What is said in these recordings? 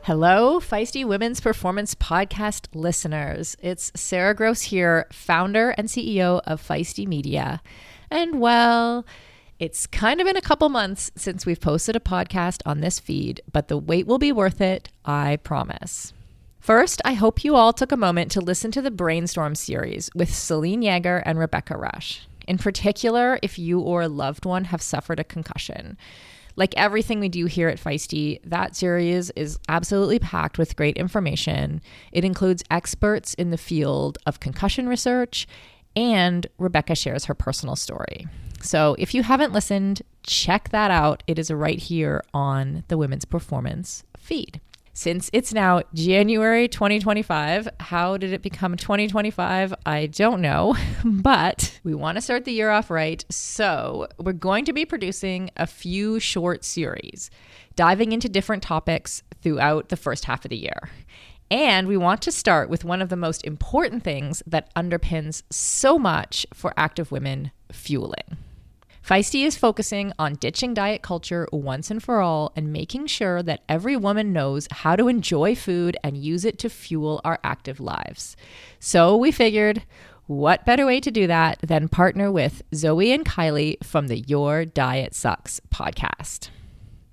Hello, Feisty Women's Performance Podcast listeners. It's Sarah Gross here, founder and CEO of Feisty Media. And well, it's kind of been a couple months since we've posted a podcast on this feed, but the wait will be worth it, I promise. First, I hope you all took a moment to listen to the Brainstorm series with Celine Yeager and Rebecca Rush. In particular, if you or a loved one have suffered a concussion. Like everything we do here at Feisty, that series is absolutely packed with great information. It includes experts in the field of concussion research, and Rebecca shares her personal story. So if you haven't listened, check that out. It is right here on the Women's Performance feed. Since it's now January 2025, how did it become 2025? I don't know, but we want to start the year off right. So we're going to be producing a few short series, diving into different topics throughout the first half of the year. And we want to start with one of the most important things that underpins so much for active women: fueling. Feisty is focusing on ditching diet culture once and for all and making sure that every woman knows how to enjoy food and use it to fuel our active lives. So we figured, what better way to do that than partner with Zoe and Kylie from the Your Diet Sucks podcast.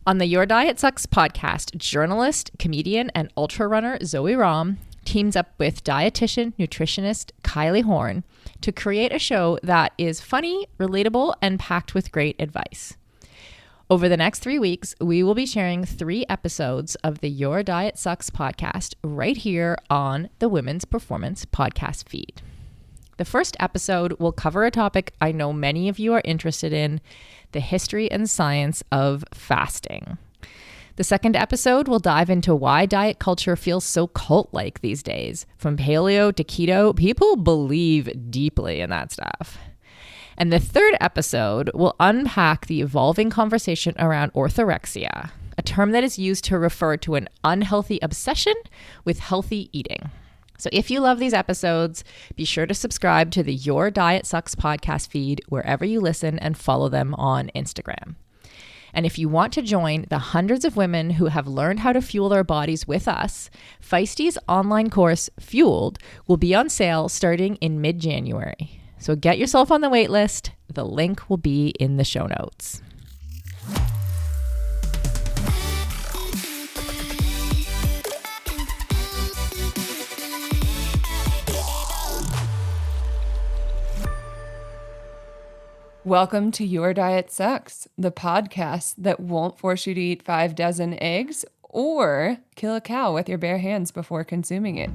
On the Your Diet Sucks podcast, journalist, comedian, and ultra runner Zoe Rom teams up with dietitian, nutritionist Kylie Horn to create a show that is funny, relatable, and packed with great advice. Over the next 3 weeks, we will be sharing 3 episodes of the Your Diet Sucks podcast right here on the Women's Performance podcast feed. The first episode will cover a topic I know many of you are interested in: the history and science of fasting. The second episode will dive into why diet culture feels so cult-like these days. From paleo to keto, people believe deeply in that stuff. And the third episode will unpack the evolving conversation around orthorexia, a term that is used to refer to an unhealthy obsession with healthy eating. So if you love these episodes, be sure to subscribe to the Your Diet Sucks podcast feed wherever you listen and follow them on Instagram. And if you want to join the hundreds of women who have learned how to fuel their bodies with us, Feisty's online course, Fueled, will be on sale starting in mid-January. So get yourself on the wait list. The link will be in the show notes. Welcome to Your Diet Sucks, the podcast that won't force you to eat 5 dozen eggs or kill a cow with your bare hands before consuming it.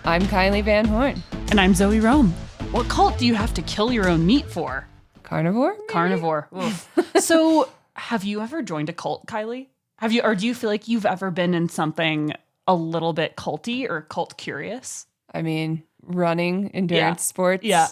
I'm Kylie Van Horn. And I'm Zoe Rome. What cult do you have to kill your own meat for? Carnivore? Maybe? Carnivore. So, have you ever joined a cult, Kylie? Have you, or do you feel like you've ever been in something a little bit culty or cult curious? I mean, running, endurance sports. Yeah.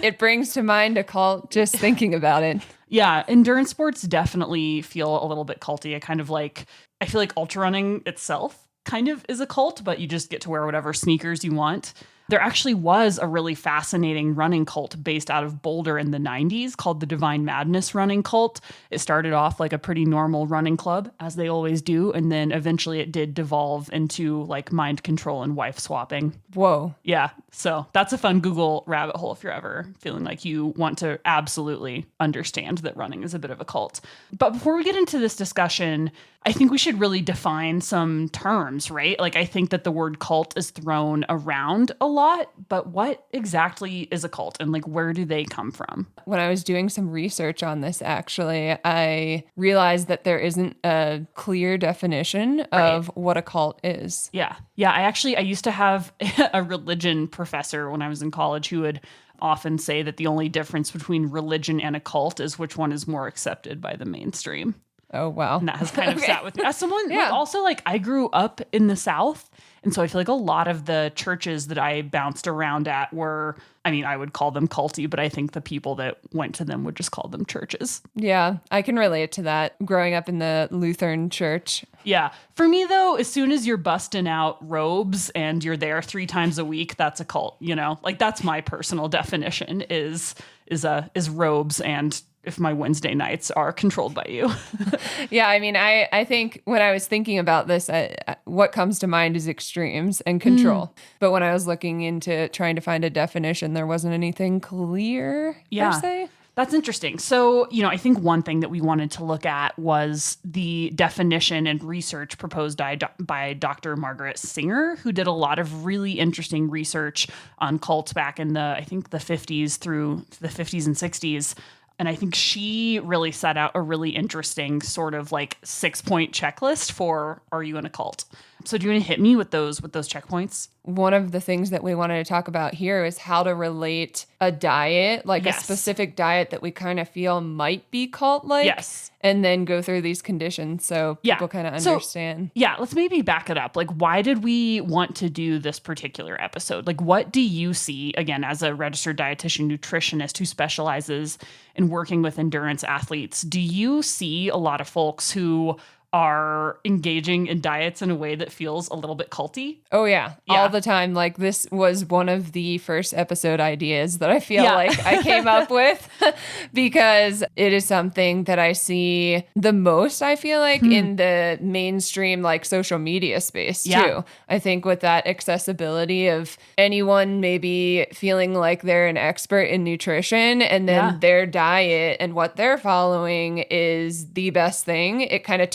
it brings to mind a cult just thinking about it. Yeah, endurance sports definitely feel a little bit culty. I feel like ultra running itself kind of is a cult, but you just get to wear whatever sneakers you want. There actually was a really fascinating running cult based out of Boulder in the 90s called the Divine Madness Running Cult. It started off like a pretty normal running club, as they always do, and then eventually it did devolve into like mind control and wife swapping. Whoa. Yeah, so that's a fun Google rabbit hole if you're ever feeling like you want to absolutely understand that running is a bit of a cult. But before we get into this discussion, I think we should really define some terms, right? Like, I think that the word cult is thrown around a lot, but what exactly is a cult and like where do they come from? When I was doing some research on this, actually, I realized that there isn't a clear definition of what a cult is. Yeah. I used to have a religion professor when I was in college who would often say that the only difference between religion and a cult is which one is more accepted by the mainstream. Oh, wow. And that has kind of sat with me. As someone, I grew up in the South. And so I feel like a lot of the churches that I bounced around at were, I would call them culty, but I think the people that went to them would just call them churches. Yeah, I can relate to that. Growing up in the Lutheran church. Yeah. For me, though, as soon as you're busting out robes and you're there 3 times a week, that's a cult, you know? Like, that's my personal definition is robes and if my Wednesday nights are controlled by you. Yeah, I mean, I think when I was thinking about this, what comes to mind is extremes and control. But when I was looking into trying to find a definition, there wasn't anything clear, per se. That's interesting. So, I think one thing that we wanted to look at was the definition and research proposed by Dr. Margaret Singer, who did a lot of really interesting research on cults back in the 50s through the 50s and 60s. And I think she really set out a really interesting sort of like 6-point checklist for, are you in a cult? So do you want to hit me with those checkpoints? One of the things that we wanted to talk about here is how to relate a diet, like a specific diet that we kind of feel might be cult-like. Yes. And then go through these conditions so people kind of understand. So, let's maybe back it up. Like, why did we want to do this particular episode? Like, what do you see, again, as a registered dietitian nutritionist who specializes in working with endurance athletes? Do you see a lot of folks who are engaging in diets in a way that feels a little bit culty? Oh, yeah. All the time. Like, this was one of the first episode ideas that I feel like I came up with because it is something that I see the most, I feel like, in the mainstream, like, social media space, too. I think with that accessibility of anyone maybe feeling like they're an expert in nutrition and then their diet and what they're following is the best thing, it kind of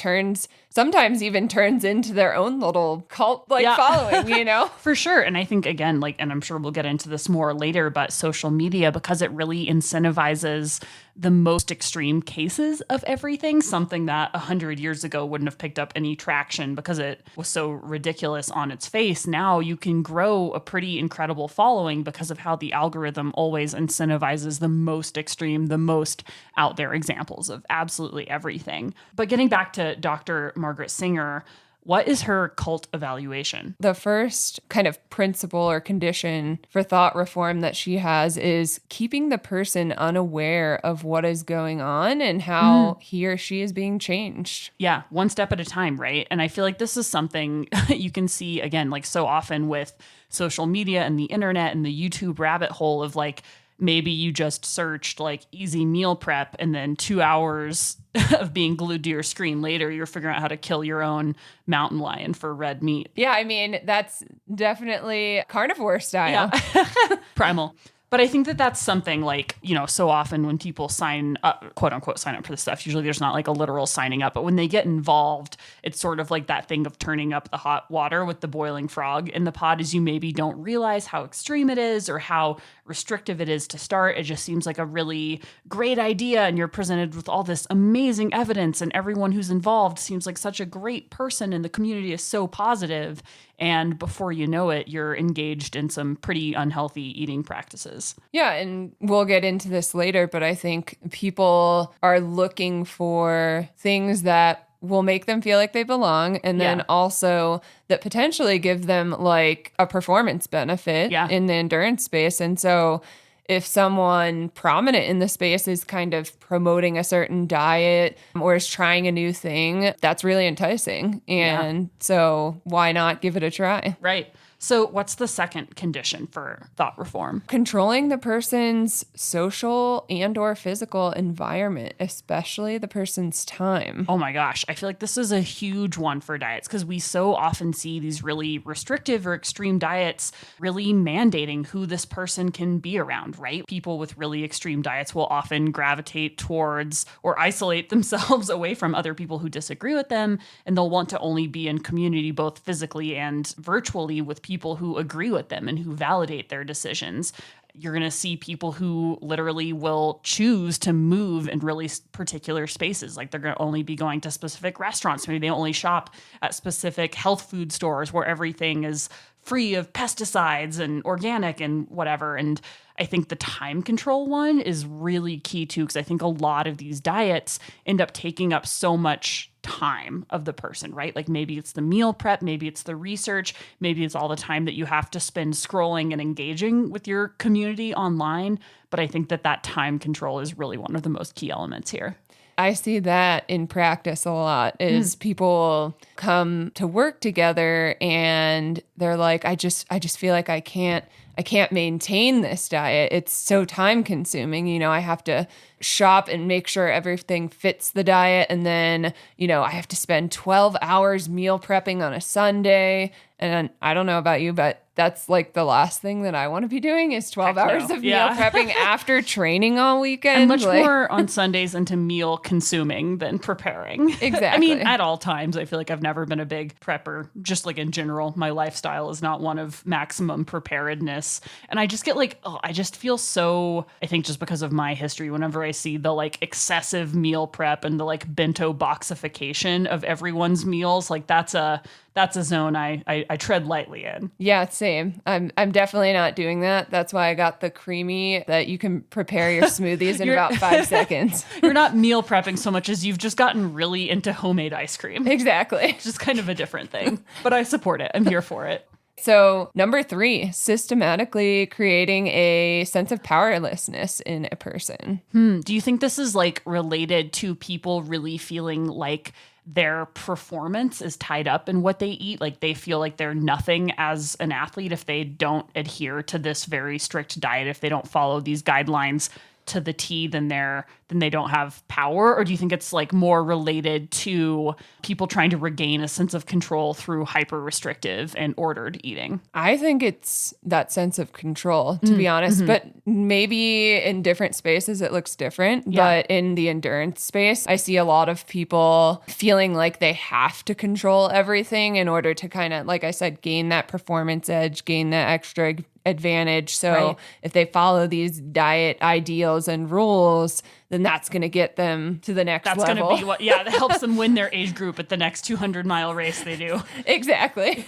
sometimes even turns into their own little cult following, For sure. And I think, again, and I'm sure we'll get into this more later, but social media, because it really incentivizes the most extreme cases of everything, something that 100 years ago wouldn't have picked up any traction because it was so ridiculous on its face. Now you can grow a pretty incredible following because of how the algorithm always incentivizes the most extreme, the most out there examples of absolutely everything. But getting back to Dr. Margaret Singer, what is her cult evaluation? The first kind of principle or condition for thought reform that she has is keeping the person unaware of what is going on and how he or she is being changed. Yeah, one step at a time, right? And I feel like this is something you can see, again, like so often with social media and the internet and the YouTube rabbit hole of like, maybe you just searched like easy meal prep and then 2 hours of being glued to your screen later, you're figuring out how to kill your own mountain lion for red meat. Yeah, I mean, that's definitely carnivore style. Yeah. Primal. But I think that that's something like, so often when people sign up, quote unquote, sign up for this stuff, usually there's not like a literal signing up, but when they get involved, it's sort of like that thing of turning up the hot water with the boiling frog in the pot is you maybe don't realize how extreme it is or how restrictive it is to start. It just seems like a really great idea. And you're presented with all this amazing evidence and everyone who's involved seems like such a great person and the community is so positive. And before you know it, you're engaged in some pretty unhealthy eating practices. Yeah, and we'll get into this later, but I think people are looking for things that will make them feel like they belong and then also that potentially give them like a performance benefit in the endurance space. And so if someone prominent in the space is kind of promoting a certain diet or is trying a new thing, that's really enticing. And so why not give it a try? Right. So what's the second condition for thought reform? Controlling the person's social and or physical environment, especially the person's time. Oh my gosh. I feel like this is a huge one for diets because we so often see these really restrictive or extreme diets really mandating who this person can be around, right? People with really extreme diets will often gravitate towards or isolate themselves away from other people who disagree with them, and they'll want to only be in community both physically and virtually with people who agree with them and who validate their decisions. You're going to see people who literally will choose to move in really particular spaces. Like they're going to only be going to specific restaurants. Maybe they only shop at specific health food stores where everything is free of pesticides and organic and whatever. And I think the time control one is really key too, because I think a lot of these diets end up taking up so much time of the person, right? Like maybe it's the meal prep, maybe it's the research, maybe it's all the time that you have to spend scrolling and engaging with your community online. But I think that time control is really one of the most key elements here. I see that in practice a lot is people come to work together and they're like, I just feel like I can't I can't maintain this diet. It's so time consuming. I have to shop and make sure everything fits the diet. And then, I have to spend 12 hours meal prepping on a Sunday. And I don't know about you, but that's like the last thing that I want to be doing is 12 hours of meal prepping after training all weekend. And much more on Sundays into meal consuming than preparing. Exactly. I mean, at all times, I feel like I've never been a big prepper. Just like in general, my lifestyle is not one of maximum preparedness. And I just get like, I just feel so, I think just because of my history, whenever I see the like excessive meal prep and the like bento boxification of everyone's meals, like that's a zone I tread lightly in. Yeah, same. I'm definitely not doing that. That's why I got the creamy that you can prepare your smoothies in about 5 seconds. You're not meal prepping so much as you've just gotten really into homemade ice cream. Exactly. It's just kind of a different thing. But I support it. I'm here for it. So, number 3, systematically creating a sense of powerlessness in a person. Do you think this is like related to people really feeling like their performance is tied up in what they eat? Like they feel like they're nothing as an athlete if they don't adhere to this very strict diet, if they don't follow these guidelines to the T, then they don't have power? Or do you think it's like more related to people trying to regain a sense of control through hyper restrictive and ordered eating? I think it's that sense of control, to be honest, but maybe in different spaces it looks different. Yeah. But in the endurance space, I see a lot of people feeling like they have to control everything in order to kind of, like I said, gain that performance edge, gain that extra advantage. So if they follow these diet ideals and rules, then that's going to get them to the next level. That's going to be what, that helps them win their age group at the next 200-mile race they do. Exactly.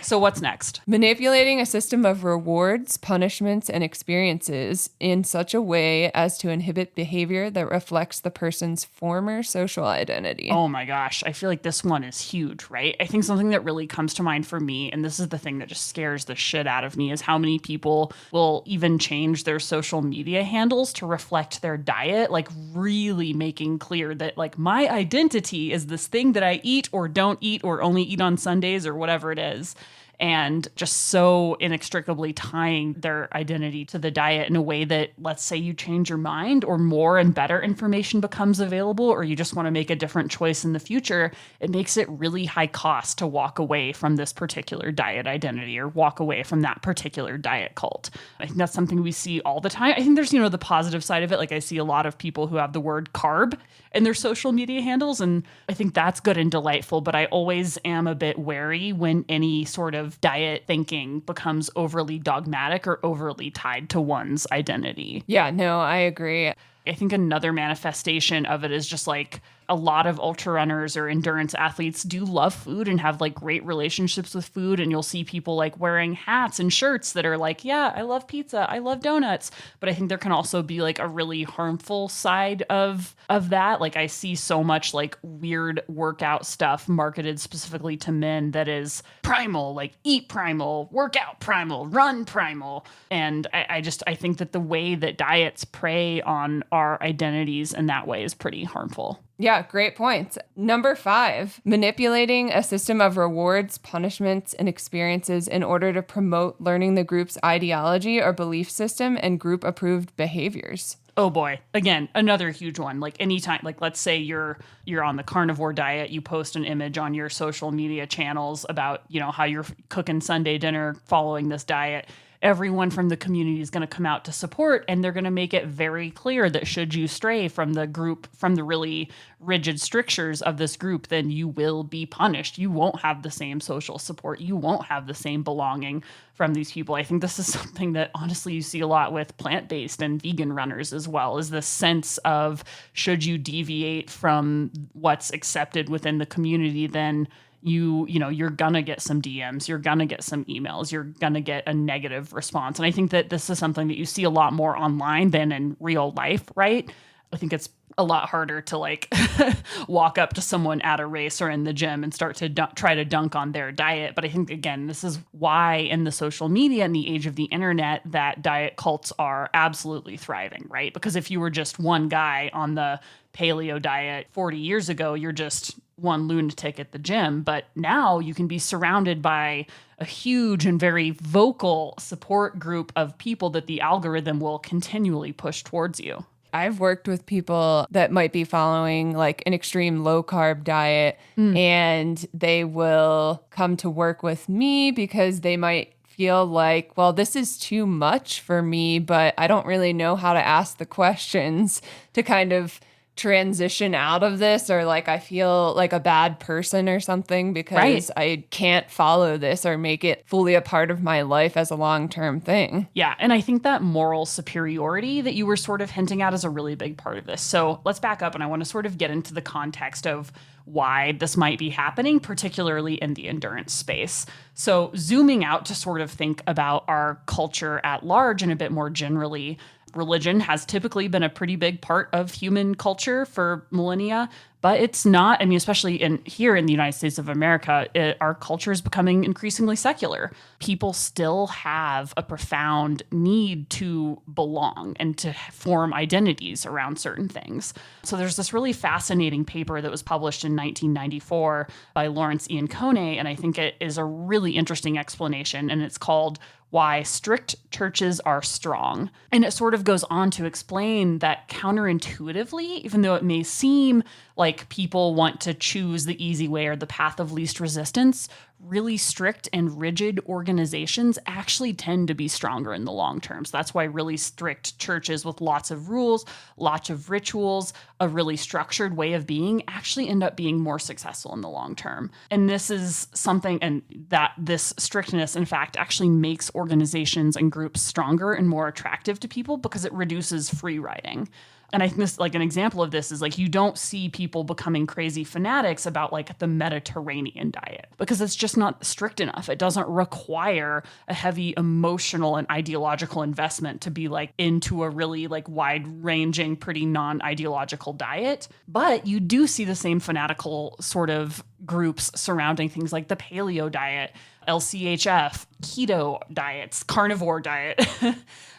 So what's next? Manipulating a system of rewards, punishments, and experiences in such a way as to inhibit behavior that reflects the person's former social identity. Oh my gosh. I feel like this one is huge, right? I think something that really comes to mind for me, and this is the thing that just scares the shit out of me, is how many people will even change their social media handles to reflect their diet, like really making clear that like my identity is this thing that I eat or don't eat or only eat on Sundays or whatever it is. And just so inextricably tying their identity to the diet in a way that, let's say you change your mind or more and better information becomes available, or you just want to make a different choice in the future, it makes it really high cost to walk away from this particular diet identity or walk away from that particular diet cult. I think that's something we see all the time. I think there's, the positive side of it. Like I see a lot of people who have the word carb in their social media handles, and I think that's good and delightful, but I always am a bit wary when any sort of diet thinking becomes overly dogmatic or overly tied to one's identity. Yeah, no, I agree. I think another manifestation of it is just like a lot of ultra runners or endurance athletes do love food and have like great relationships with food. And you'll see people like wearing hats and shirts that are like, yeah, I love pizza, I love donuts. But I think there can also be like a really harmful side of that. Like I see so much like weird workout stuff marketed specifically to men that is primal, like eat primal, workout primal, run primal. And I think that the way that diets prey on our identities in that way is pretty harmful. Yeah, great points. Number 5, manipulating a system of rewards, punishments, and experiences in order to promote learning the group's ideology or belief system and group-approved behaviors. Oh boy. Again, another huge one. Like anytime, like let's say you're on the carnivore diet, you post an image on your social media channels about, how you're cooking Sunday dinner following this diet. Everyone from the community is going to come out to support, and they're going to make it very clear that should you stray from the group, from the really rigid strictures of this group, then you will be punished. You won't have the same social support. You won't have the same belonging from these people. I think this is something that honestly you see a lot with plant-based and vegan runners as well, is this sense of should you deviate from what's accepted within the community, then you're gonna get some DMs, you're gonna get some emails, you're gonna get a negative response. And I think that this is something that you see a lot more online than in real life, right? I think it's a lot harder to like walk up to someone at a race or in the gym and start to try to dunk on their diet. But I think, again, this is why in the social media and the age of the internet that diet cults are absolutely thriving, right? Because if you were just one guy on the paleo diet 40 years ago, you're just one lunatic at the gym, but now you can be surrounded by a huge and very vocal support group of people that the algorithm will continually push towards you. I've worked with people that might be following like an extreme low carb diet, and they will come to work with me because they might feel like, well, this is too much for me, but I don't really know how to ask the questions to kind of transition out of this, or like I feel like a bad person or something because I can't follow this or make it fully a part of my life as a long-term thing. Yeah, and I think that moral superiority that you were sort of hinting at is a really big part of this. So let's back up, and I want to sort of get into the context of why this might be happening, particularly in the endurance space. So zooming out to sort of think about our culture at large and a bit more generally, religion has typically been a pretty big part of human culture for millennia, but it's not. I mean, especially here in the United States of America, our culture is becoming increasingly secular. People still have a profound need to belong and to form identities around certain things. So there's this really fascinating paper that was published in 1994 by Lawrence Ian Coney, and I think it is a really interesting explanation, and it's called Why Strict Churches Are Strong. And it sort of goes on to explain that counterintuitively, even though it may seem like people want to choose the easy way or the path of least resistance, really strict and rigid organizations actually tend to be stronger in the long term. So that's why really strict churches with lots of rules, lots of rituals, a really structured way of being actually end up being more successful in the long term. And this is something, and that this strictness, in fact, actually makes organizations and groups stronger and more attractive to people because it reduces free riding. And I think this, like an example of this is like, you don't see people becoming crazy fanatics about like the Mediterranean diet because it's just not strict enough. It doesn't require a heavy emotional and ideological investment to be like into a really like wide ranging, pretty non-ideological diet. But you do see the same fanatical sort of groups surrounding things like the paleo diet, LCHF, keto diets, carnivore diet.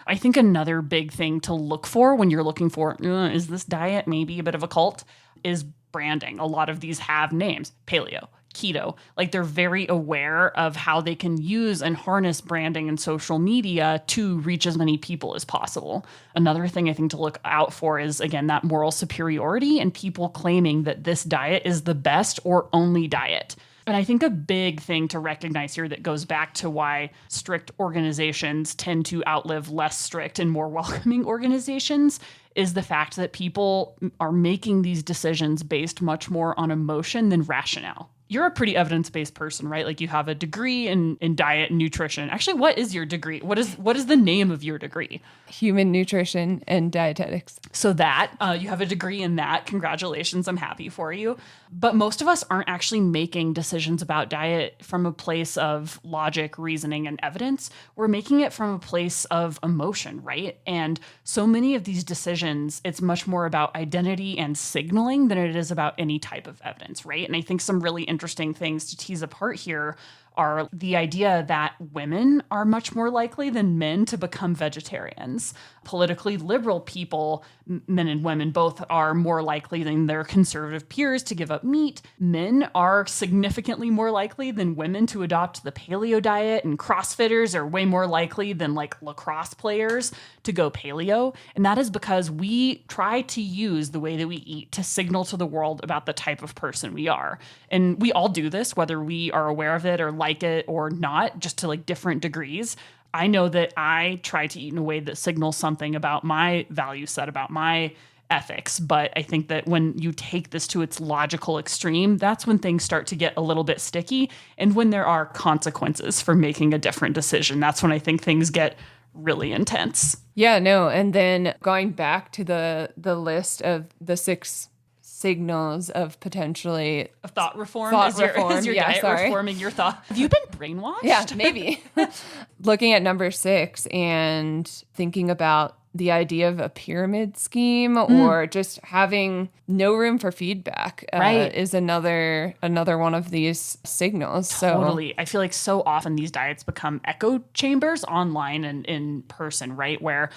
I think another big thing to look for when you're looking for, is this diet maybe a bit of a cult, is branding. A lot of these have names, paleo, keto. Like they're very aware of how they can use and harness branding and social media to reach as many people as possible. Another thing I think to look out for is, again, that moral superiority and people claiming that this diet is the best or only diet. And I think a big thing to recognize here that goes back to why strict organizations tend to outlive less strict and more welcoming organizations is the fact that people are making these decisions based much more on emotion than rationale. You're a pretty evidence-based person, right? Like you have a degree in diet and nutrition. Actually, what is your degree? What is the name of your degree? Human nutrition and dietetics. So that you have a degree in that. Congratulations. I'm happy for you. But most of us aren't actually making decisions about diet from a place of logic, reasoning, and evidence. We're making it from a place of emotion, right? And so many of these decisions, it's much more about identity and signaling than it is about any type of evidence, right? And I think some really interesting things to tease apart here are the idea that women are much more likely than men to become vegetarians. Politically liberal people, men and women both, are more likely than their conservative peers to give up meat. Men are significantly more likely than women to adopt the paleo diet, and CrossFitters are way more likely than like lacrosse players to go paleo. And that is because we try to use the way that we eat to signal to the world about the type of person we are. And we all do this, whether we are aware of it or like it or not, just to like different degrees. I know that I try to eat in a way that signals something about my value set, about my ethics. But I think that when you take this to its logical extreme, that's when things start to get a little bit sticky. And when there are consequences for making a different decision, that's when I think things get really intense. Yeah, no. And then going back to the list of the 6 signals of potentially of thought reform. Is your diet reforming your thought? Have you been brainwashed? Yeah, maybe. Looking at number 6 and thinking about the idea of a pyramid scheme or just having no room for feedback is another one of these signals. Totally. I feel like so often these diets become echo chambers online and in person, right? Where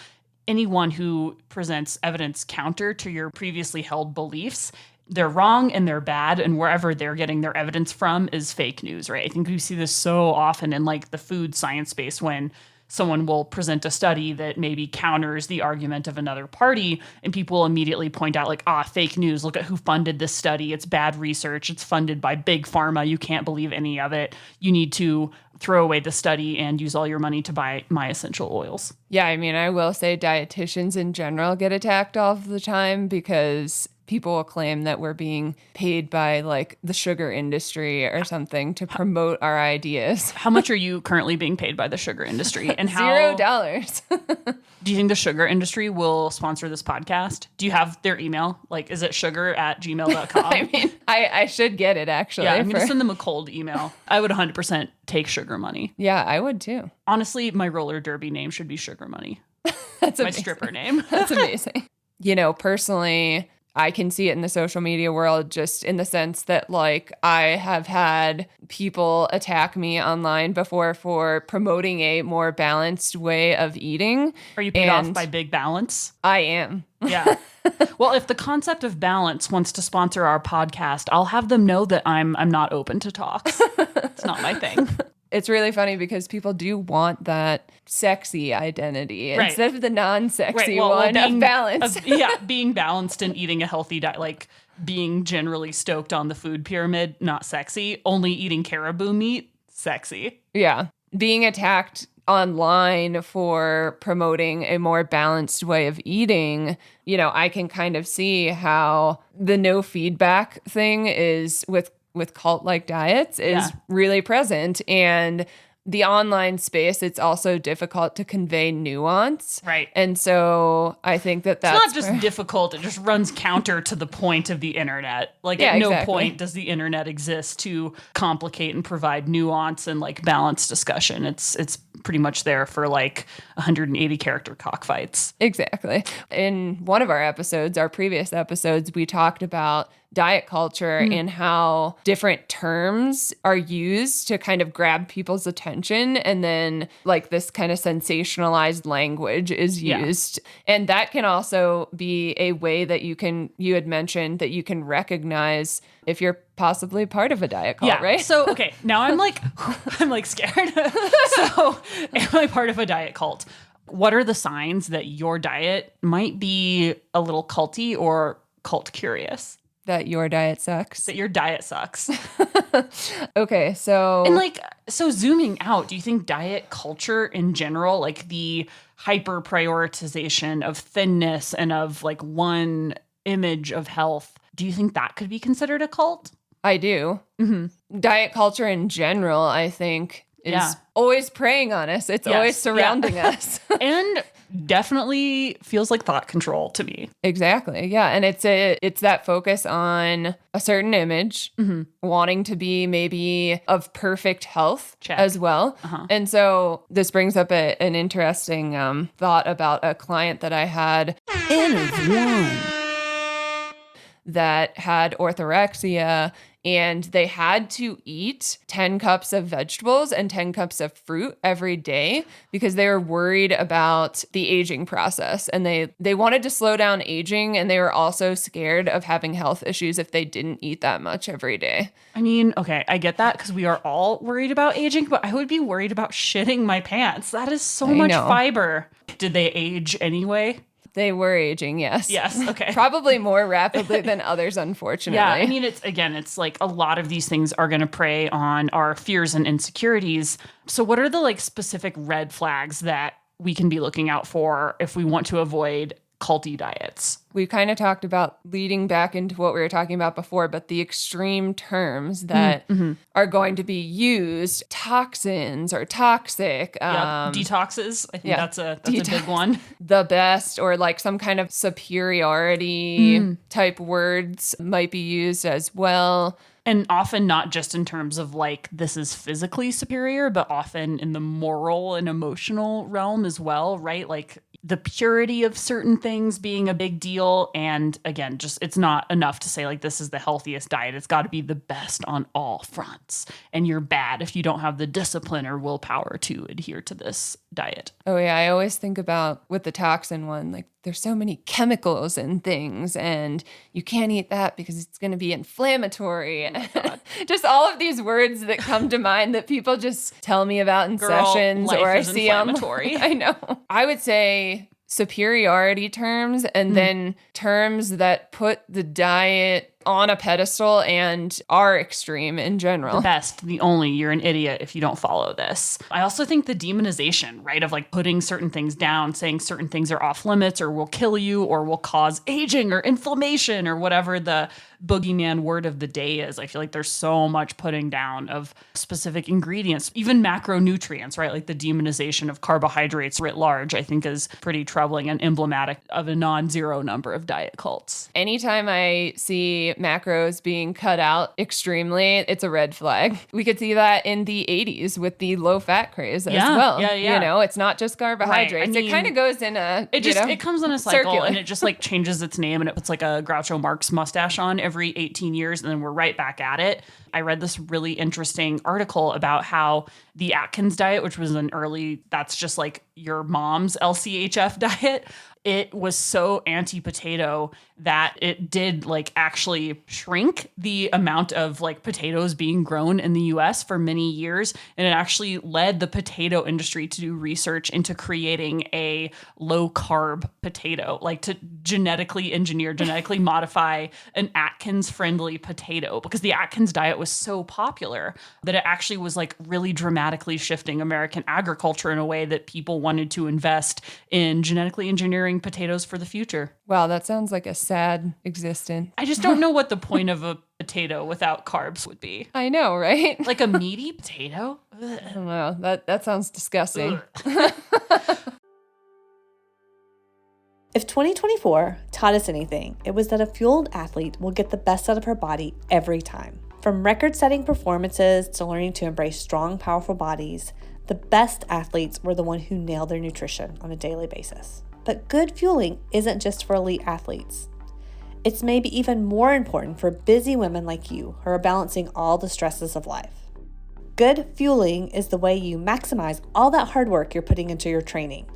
anyone who presents evidence counter to your previously held beliefs they're wrong and they're bad, and wherever they're getting their evidence from is fake news, right? I think we see this so often in like the food science space when someone will present a study that maybe counters the argument of another party, and people will immediately point out like, fake news. Look at who funded this study. It's bad research. It's funded by big pharma. You can't believe any of it. You need to throw away the study and use all your money to buy my essential oils. Yeah, I mean, I will say dietitians in general get attacked all the time because people will claim that we're being paid by like the sugar industry or something to promote our ideas. How much are you currently being paid by the sugar industry? And how $0. do you think the sugar industry will sponsor this podcast? Do you have their email? Like, is it sugar@gmail.com? I mean, I should get it actually. Yeah, I'm going to send them a cold email. I would 100% take sugar money. Yeah, I would too. Honestly, my roller derby name should be Sugar Money. That's my amazing. stripper name. That's amazing. You know, personally, I can see it in the social media world just in the sense that like I have had people attack me online before for promoting a more balanced way of eating. Are you paid off by Big Balance? I am. Yeah. Well, if the concept of balance wants to sponsor our podcast, I'll have them know that I'm not open to talks. It's not my thing. It's really funny because people do want that sexy identity instead of the non-sexy one of balance. Being balanced and eating a healthy diet, like being generally stoked on the food pyramid, not sexy. Only eating caribou meat, sexy. Yeah. Being attacked online for promoting a more balanced way of eating, you know, I can kind of see how the no feedback thing is with cult-like diets is really present. And the online space, it's also difficult to convey nuance. Right. And so I think that's not just difficult, it just runs counter to the point of the internet. Like at no point does the internet exist to complicate and provide nuance and like balanced discussion. It's pretty much there for like 180 character cockfights. Exactly. In one of our episodes, our previous episodes, we talked about diet culture and how different terms are used to kind of grab people's attention, and then like this kind of sensationalized language is used. And that can also be a way that you had mentioned that you can recognize if you're possibly part of a diet cult, right? So, okay, now I'm like scared. So, am I part of a diet cult? What are the signs that your diet might be a little culty or cult curious? That your diet sucks. That your diet sucks. Okay, so... And like, so zooming out, do you think diet culture in general, like the hyper prioritization of thinness and of like one image of health, do you think that could be considered a cult? I do. Mm-hmm. Diet culture in general, I think, is always preying on us. It's always surrounding us. And definitely feels like thought control to me. Exactly. Yeah. And it's that focus on a certain image, wanting to be maybe of perfect health as well. And so this brings up an interesting thought about a client that I had that had orthorexia, and they had to eat 10 cups of vegetables and 10 cups of fruit every day because they were worried about the aging process. And they wanted to slow down aging, and they were also scared of having health issues if they didn't eat that much every day. I mean, okay, I get that because we are all worried about aging, but I would be worried about shitting my pants. That is so much fiber. Did they age anyway? They were aging, yes. Yes, okay. Probably more rapidly than others, unfortunately. Yeah, I mean, it's like a lot of these things are going to prey on our fears and insecurities. So what are the like specific red flags that we can be looking out for if we want to avoid culty diets? We kind of talked about leading back into what we were talking about before, but the extreme terms that are going to be used, toxins or toxic. Detoxes. I think that's a big one. The best, or like some kind of superiority type words might be used as well. And often not just in terms of like, this is physically superior, but often in the moral and emotional realm as well, right? Like the purity of certain things being a big deal. And again, just it's not enough to say like, this is the healthiest diet. It's got to be the best on all fronts. And you're bad if you don't have the discipline or willpower to adhere to this diet. Oh yeah, I always think about with the toxin one, like there's so many chemicals in things and you can't eat that because it's going to be inflammatory. Oh just all of these words that come to mind that people just tell me about in sessions or I see inflammatory. I know. I would say superiority terms and then terms that put the diet on a pedestal and are extreme in general. The best, the only, you're an idiot if you don't follow this. I also think the demonization, right, of like putting certain things down, saying certain things are off limits or will kill you or will cause aging or inflammation or whatever the boogeyman word of the day is. I feel like there's so much putting down of specific ingredients, even macronutrients, right? Like the demonization of carbohydrates writ large, I think is pretty troubling and emblematic of a non-zero number of diet cults. Anytime I see macros being cut out extremely, it's a red flag. We could see that in the 80s with the low fat craze as well. Yeah. You know, it's not just carbohydrates. Right. I mean, it kind of goes in a, it comes in a cycle circular. And it just like changes its name and it puts like a Groucho Marx mustache on every 18 years and then we're right back at it. I read this really interesting article about how the Atkins diet, which was that's just like your mom's LCHF diet, it was so anti-potato that it did like actually shrink the amount of like potatoes being grown in the US for many years. And it actually led the potato industry to do research into creating a low carb potato, like to genetically modify an Atkins friendly potato, because the Atkins diet was so popular that it actually was like really dramatically shifting American agriculture in a way that people wanted to invest in genetically engineering potatoes for the future. Wow, that sounds like a sad existence. I just don't know what the point of a potato without carbs would be. I know, right? Like a meaty potato? Ugh. I don't know. That sounds disgusting. If 2024 taught us anything, it was that a fueled athlete will get the best out of her body every time. From record-setting performances to learning to embrace strong, powerful bodies, the best athletes were the ones who nailed their nutrition on a daily basis. But good fueling isn't just for elite athletes. It's maybe even more important for busy women like you who are balancing all the stresses of life. Good fueling is the way you maximize all that hard work you're putting into your training.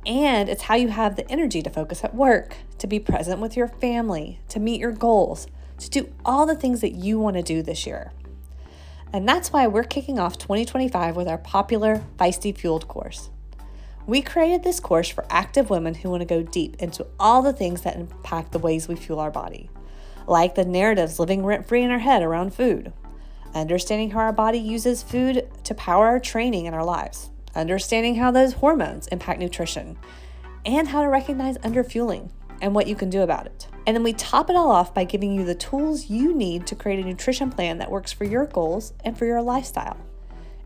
And it's how you have the energy to focus at work, to be present with your family, to meet your goals, to do all the things that you want to do this year. And that's why we're kicking off 2025 with our popular Feisty Fueled course. We created this course for active women who want to go deep into all the things that impact the ways we fuel our body, like the narratives living rent-free in our head around food, understanding how our body uses food to power our training in our lives, understanding how those hormones impact nutrition, and how to recognize underfueling and what you can do about it. And then we top it all off by giving you the tools you need to create a nutrition plan that works for your goals and for your lifestyle.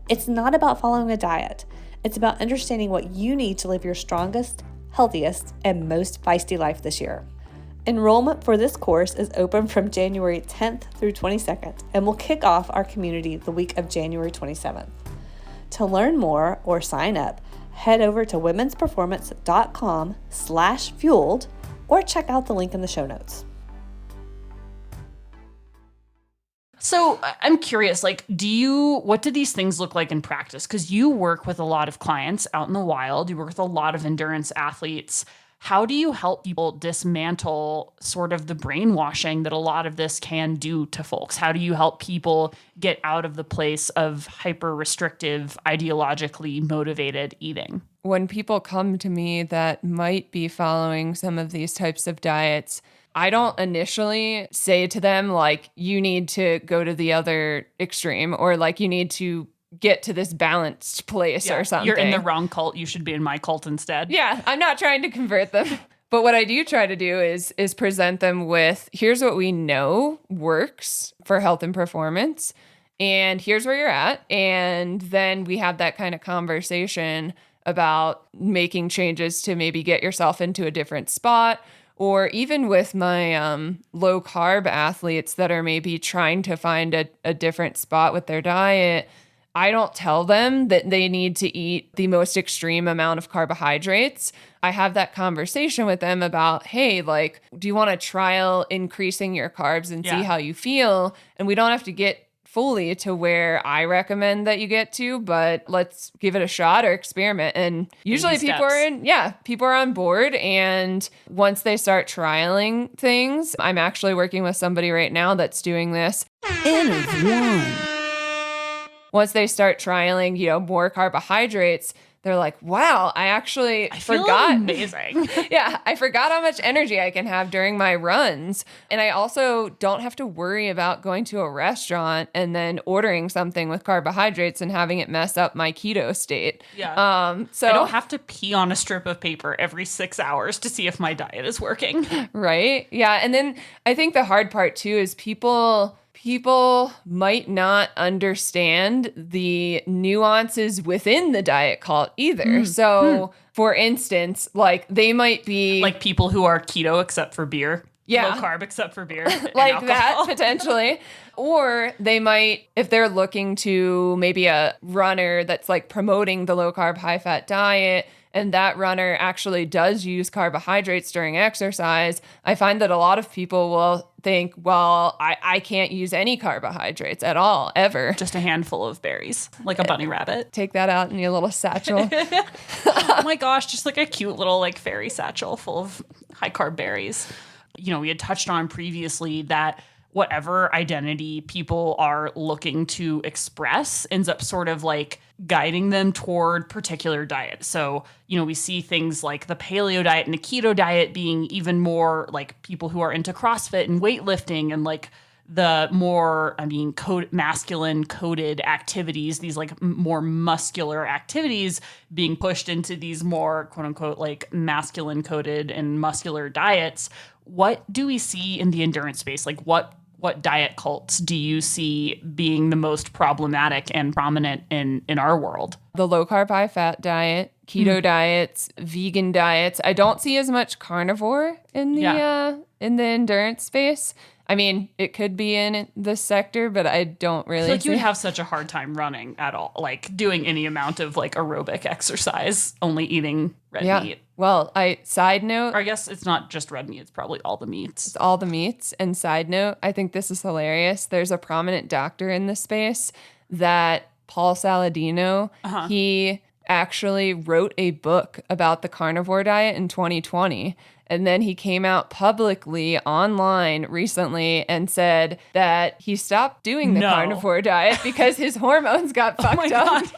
It's not about following a diet. It's about understanding what you need to live your strongest, healthiest, and most feisty life this year. Enrollment for this course is open from January 10th through 22nd, and will kick off our community the week of January 27th. To learn more or sign up, head over to womensperformance.com/fueled or check out the link in the show notes. So I'm curious, like, what do these things look like in practice? Because you work with a lot of clients out in the wild. You work with a lot of endurance athletes. How do you help people dismantle sort of the brainwashing that a lot of this can do to folks? How do you help people get out of the place of hyper-restrictive, ideologically motivated eating? When people come to me that might be following some of these types of diets, I don't initially say to them, like, you need to go to the other extreme or like you need to get to this balanced place or something. You're in the wrong cult. You should be in my cult instead. Yeah, I'm not trying to convert them. But what I do try to do is present them with, here's what we know works for health and performance, and here's where you're at. And then we have that kind of conversation about making changes to maybe get yourself into a different spot. Or even with my low carb athletes that are maybe trying to find a different spot with their diet, I don't tell them that they need to eat the most extreme amount of carbohydrates. I have that conversation with them about, hey, like, do you want to trial increasing your carbs and see how you feel? And we don't have to get fully to where I recommend that you get to, but let's give it a shot or experiment. And usually people are on board. And once they start trialing things, I'm actually working with somebody right now that's doing this. N of one. Once they start trialing, more carbohydrates, they're like, wow, I forgot. Amazing. Yeah, I forgot how much energy I can have during my runs. And I also don't have to worry about going to a restaurant and then ordering something with carbohydrates and having it mess up my keto state. Yeah. So I don't have to pee on a strip of paper every 6 hours to see if my diet is working. Right? Yeah. And then I think the hard part too is people might not understand the nuances within the diet cult either. For instance, like they might be Like people who are keto except for beer. Yeah. Low carb except for beer. like and that alcohol. potentially. Or they might, if they're looking to maybe a runner that's like promoting the low carb, high fat diet, and that runner actually does use carbohydrates during exercise, I find that a lot of people will think, well, I can't use any carbohydrates at all, ever. Just a handful of berries, like a bunny rabbit. Take that out in your little satchel. Oh my gosh, just like a cute little like fairy satchel full of high carb berries. We had touched on previously that whatever identity people are looking to express ends up sort of like guiding them toward particular diet. So, we see things like the paleo diet and the keto diet being even more like people who are into CrossFit and weightlifting and like the more, masculine coded activities, these like more muscular activities being pushed into these more quote unquote like masculine coded and muscular diets. What do we see in the endurance space? Like what diet cults do you see being the most problematic and prominent in our world? The low carb, high fat diet, keto diets, vegan diets. I don't see as much carnivore in the endurance space. I mean, it could be in this sector, but I don't really. I feel like you would have such a hard time running at all, like doing any amount of like aerobic exercise, only eating red meat. Well, side note. Or I guess it's not just red meat; it's probably all the meats. It's all the meats. And side note, I think this is hilarious. There's a prominent doctor in this space that Paul Saladino. He actually wrote a book about the carnivore diet in 2020. And then he came out publicly online recently and said that he stopped doing the carnivore diet because his hormones got fucked up. God.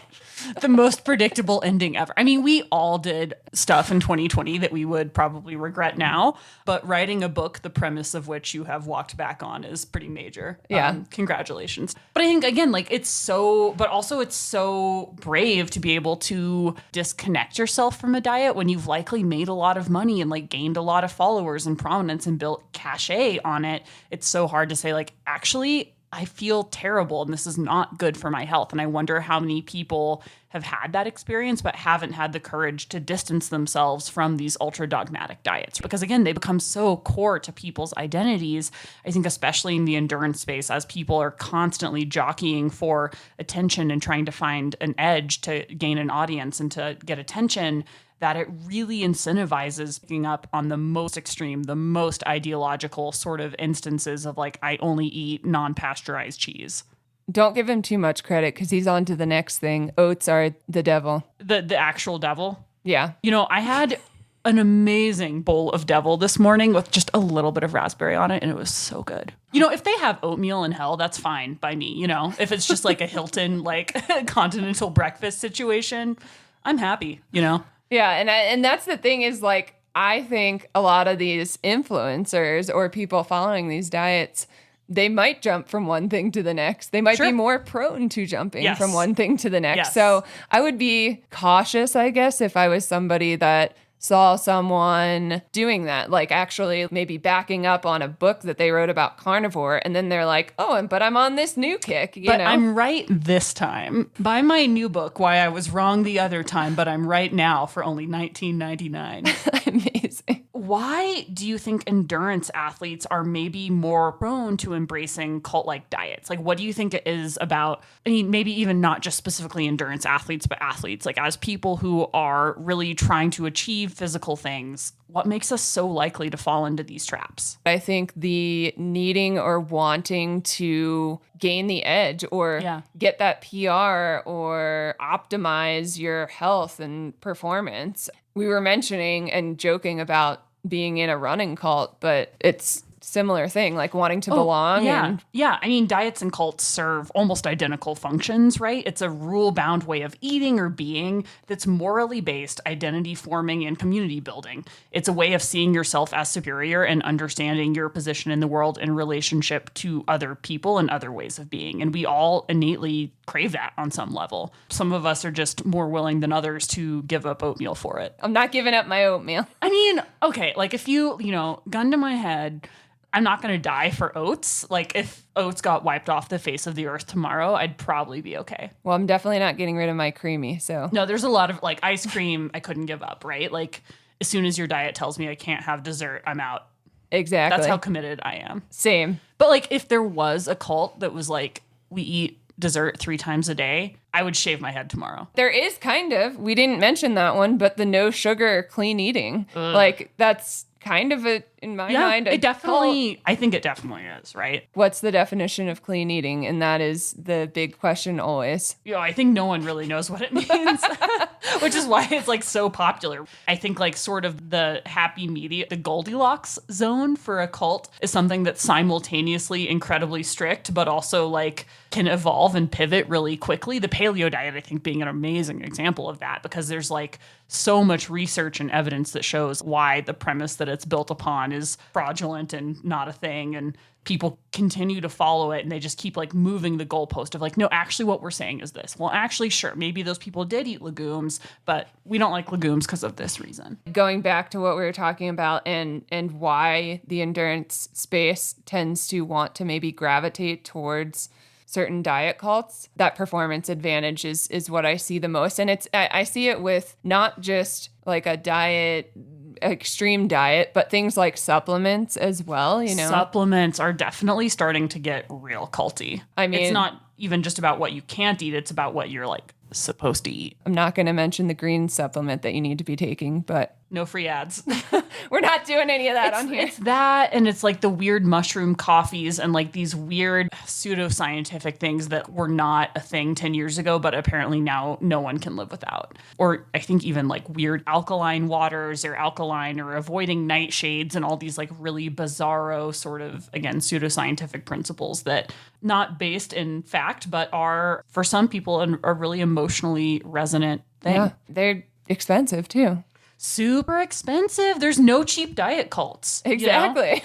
The most predictable ending ever. I mean, we all did stuff in 2020 that we would probably regret now, but writing a book, the premise of which you have walked back on, is pretty major. Yeah. Congratulations. But I think, again, like it's so brave to be able to disconnect yourself from a diet when you've likely made a lot of money and like gained a lot of followers and prominence and built cachet on it. It's so hard to say like, actually, I feel terrible and this is not good for my health. And I wonder how many people have had that experience but haven't had the courage to distance themselves from these ultra dogmatic diets. Because again, they become so core to people's identities. I think especially in the endurance space, as people are constantly jockeying for attention and trying to find an edge to gain an audience and to get attention, that it really incentivizes picking up on the most extreme, the most ideological sort of instances of like, I only eat non-pasteurized cheese. Don't give him too much credit because he's on to the next thing. Oats are the devil. The actual devil? Yeah. I had an amazing bowl of devil this morning with just a little bit of raspberry on it, and it was so good. If they have oatmeal in hell, that's fine by me. If it's just like a Hilton, like continental breakfast situation, I'm happy, Yeah, and that's the thing is like I think a lot of these influencers or people following these diets, they might jump from one thing to the next. They might be more prone to jumping from one thing to the next. Yes. So I would be cautious, I guess, if I was somebody that saw someone doing that, like actually maybe backing up on a book that they wrote about carnivore, and then they're like, oh, but I'm on this new kick, But I'm right this time. Buy my new book, Why I Was Wrong the Other Time, but I'm right now for only $19.99. Amazing. Why do you think endurance athletes are maybe more prone to embracing cult-like diets? Like, what do you think it is about, maybe even not just specifically endurance athletes, but athletes, like as people who are really trying to achieve physical things, what makes us so likely to fall into these traps? I think the needing or wanting to gain the edge or Yeah. get that PR or optimize your health and performance. We were mentioning and joking about being in a running cult, but it's similar thing, like wanting to belong. Yeah. I mean, diets and cults serve almost identical functions, right? It's a rule-bound way of eating or being that's morally based, identity forming, and community building. It's a way of seeing yourself as superior and understanding your position in the world in relationship to other people and other ways of being. And we all innately crave that on some level. Some of us are just more willing than others to give up oatmeal for it. I'm not giving up my oatmeal. I mean, okay, like if you gun to my head, I'm not going to die for oats. Like if oats got wiped off the face of the earth tomorrow, I'd probably be okay. Well, I'm definitely not getting rid of my creamy, so. No, there's a lot of like ice cream I couldn't give up, right? Like as soon as your diet tells me I can't have dessert, I'm out. Exactly. That's how committed I am. Same. But like if there was a cult that was like, we eat dessert 3 times a day, I would shave my head tomorrow. There is kind of, we didn't mention that one, but the no sugar clean eating. Like that's kind of in my mind. It definitely, I think it definitely is, right? What's the definition of clean eating? And that is the big question always. I think no one really knows what it means, which is why it's like so popular. I think like sort of the happy medium, the Goldilocks zone for a cult is something that's simultaneously incredibly strict, but also like can evolve and pivot really quickly. The paleo diet, I think, being an amazing example of that, because there's like so much research and evidence that shows why the premise that it's built upon is fraudulent and not a thing. And people continue to follow it and they just keep like moving the goalpost of like, no, actually what we're saying is this. Well, actually, sure, maybe those people did eat legumes, but we don't like legumes because of this reason. Going back to what we were talking about and why the endurance space tends to want to maybe gravitate towards certain diet cults, that performance advantage is what I see the most. And I see it with not just like a diet, extreme diet, but things like supplements as well, Supplements are definitely starting to get real culty. I mean, it's not even just about what you can't eat, it's about what you're like supposed to eat. I'm not going to mention the green supplement that you need to be taking, but no free ads. We're not doing any of that on here. It's that, and it's like the weird mushroom coffees and like these weird pseudoscientific things that were not a thing 10 years ago, but apparently now no one can live without. Or I think even like weird alkaline waters or alkaline or avoiding nightshades and all these like really bizarro sort of, again, pseudoscientific principles that not based in fact, but are for some people a really emotionally resonant thing. Yeah, they're expensive too. Super expensive. There's no cheap diet cults. Exactly.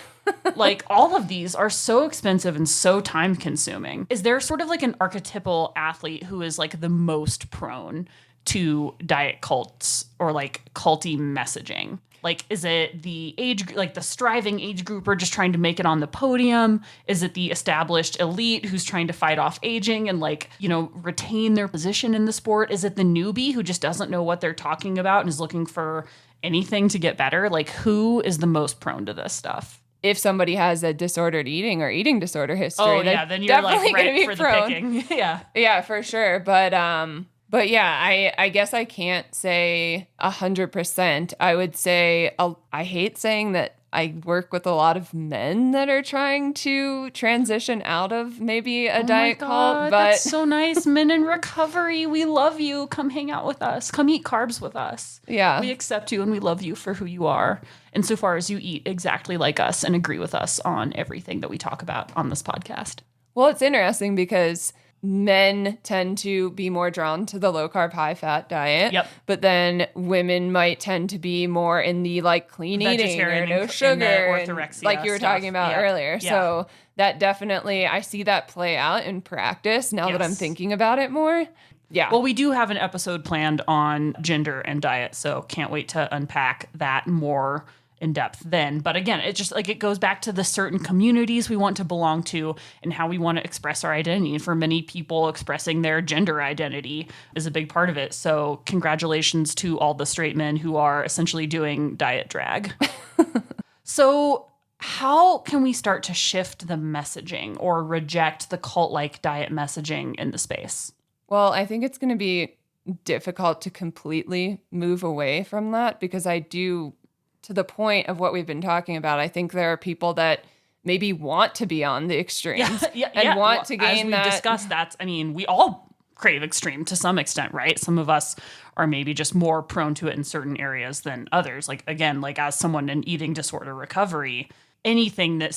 Like all of these are so expensive and so time consuming. Is there sort of like an archetypal athlete who is like the most prone to diet cults or like culty messaging? Like, is it the age, like the striving age grouper just trying to make it on the podium? Is it the established elite who's trying to fight off aging and like, retain their position in the sport? Is it the newbie who just doesn't know what they're talking about and is looking for anything to get better? Like, who is the most prone to this stuff? If somebody has a disordered eating or eating disorder history, then you're like right for prone. The picking. Yeah, for sure. But yeah, I guess I can't say 100%. I would say I hate saying that I work with a lot of men that are trying to transition out of maybe a diet cult. But that's so nice. Men in recovery, we love you. Come hang out with us. Come eat carbs with us. Yeah. We accept you and we love you for who you are. Insofar as you eat exactly like us and agree with us on everything that we talk about on this podcast. Well, it's interesting because men tend to be more drawn to the low carb, high fat diet. Yep. But then women might tend to be more in the like clean eating or no sugar, and orthorexia like you were talking about earlier. Yeah. So that definitely, I see that play out in practice now that I'm thinking about it more. Yeah. Well, we do have an episode planned on gender and diet, so can't wait to unpack that more in depth then. But again, it just like it goes back to the certain communities we want to belong to and how we want to express our identity. And for many people, expressing their gender identity is a big part of it. So congratulations to all the straight men who are essentially doing diet drag. So how can we start to shift the messaging or reject the cult-like diet messaging in the space? Well, I think it's going to be difficult to completely move away from that because I do, to the point of what we've been talking about, I think there are people that maybe want to be on the extremes and want to gain as we that. discussed, we all crave extreme to some extent, right? Some of us are maybe just more prone to it in certain areas than others. Like, again, like as someone in eating disorder recovery, anything that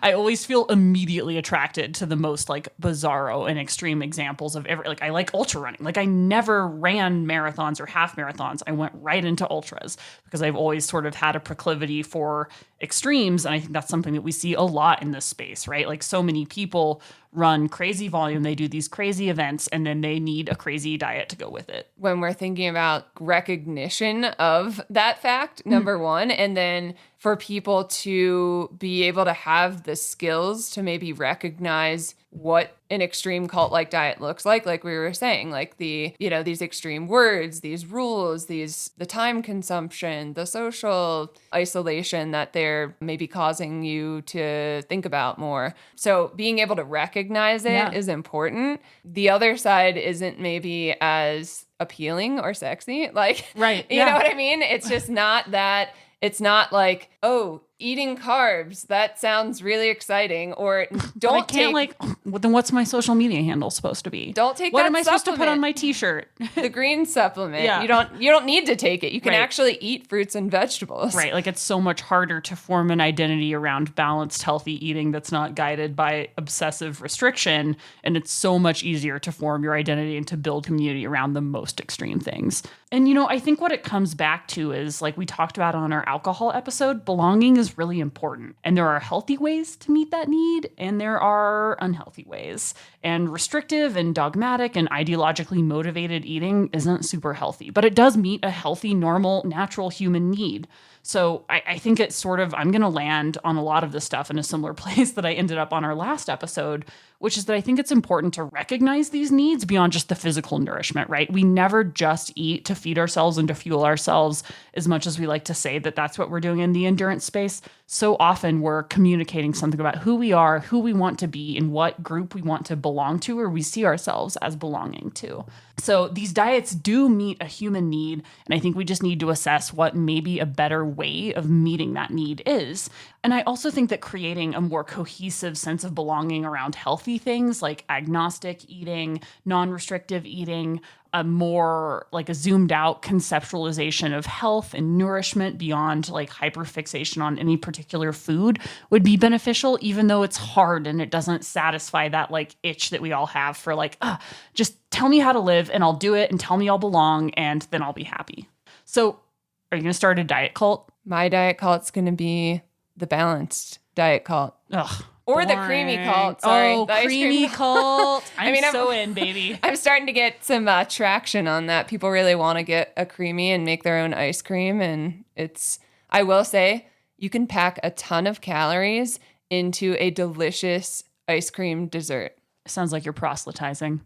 I always feel immediately attracted to the most like bizarro and extreme examples of like I like ultra running. Like I never ran marathons or half marathons. I went right into ultras because I've always sort of had a proclivity for extremes. And I think that's something that we see a lot in this space, right? Like so many people run crazy volume, they do these crazy events, and then they need a crazy diet to go with it. When we're thinking about recognition of that fact, number one, and then for people to be able to have the skills to maybe recognize what an extreme cult-like diet looks like we were saying, like these extreme words, these rules, the time consumption, the social isolation that they're maybe causing you to think about more. So being able to recognize it is important. The other side isn't maybe as appealing or sexy. Like, right. You know what I mean? It's just not that. It's not like, oh, eating carbs, that sounds really exciting. Or don't I can't then what's my social media handle supposed to be? Don't take what that am I supplement. supposed to put on my t-shirt? The green supplement. Yeah. You don't need to take it. You can Right. actually eat fruits and vegetables. Right. Like it's so much harder to form an identity around balanced, healthy eating that's not guided by obsessive restriction. And it's so much easier to form your identity and to build community around the most extreme things. And, I think what it comes back to is like we talked about on our alcohol episode, belonging is really important. And there are healthy ways to meet that need, and there are unhealthy ways. And restrictive and dogmatic and ideologically motivated eating isn't super healthy, but it does meet a healthy, normal, natural human need. So I think it's sort of, I'm going to land on a lot of this stuff in a similar place that I ended up on our last episode, which is that I think it's important to recognize these needs beyond just the physical nourishment, right? We never just eat to feed ourselves and to fuel ourselves as much as we like to say that that's what we're doing in the endurance space. So often we're communicating something about who we are, who we want to be, and what group we want to belong to or we see ourselves as belonging to. So these diets do meet a human need, and I think we just need to assess what maybe a better way of meeting that need is. And I also think that creating a more cohesive sense of belonging around healthy things like agnostic eating, non-restrictive eating, a more like a zoomed out conceptualization of health and nourishment beyond like hyperfixation on any particular food would be beneficial, even though it's hard and it doesn't satisfy that like itch that we all have for like, just tell me how to live and I'll do it and tell me I'll belong and then I'll be happy. So are you going to start a diet cult? My diet cult's going to be the balanced diet cult. Ugh. Or the creamy cult. Sorry. Oh, the ice creamy cream cult. I'm I'm so in, baby. I'm starting to get some traction on that. People really want to get a creamy and make their own ice cream. And I will say, you can pack a ton of calories into a delicious ice cream dessert. Sounds like you're proselytizing.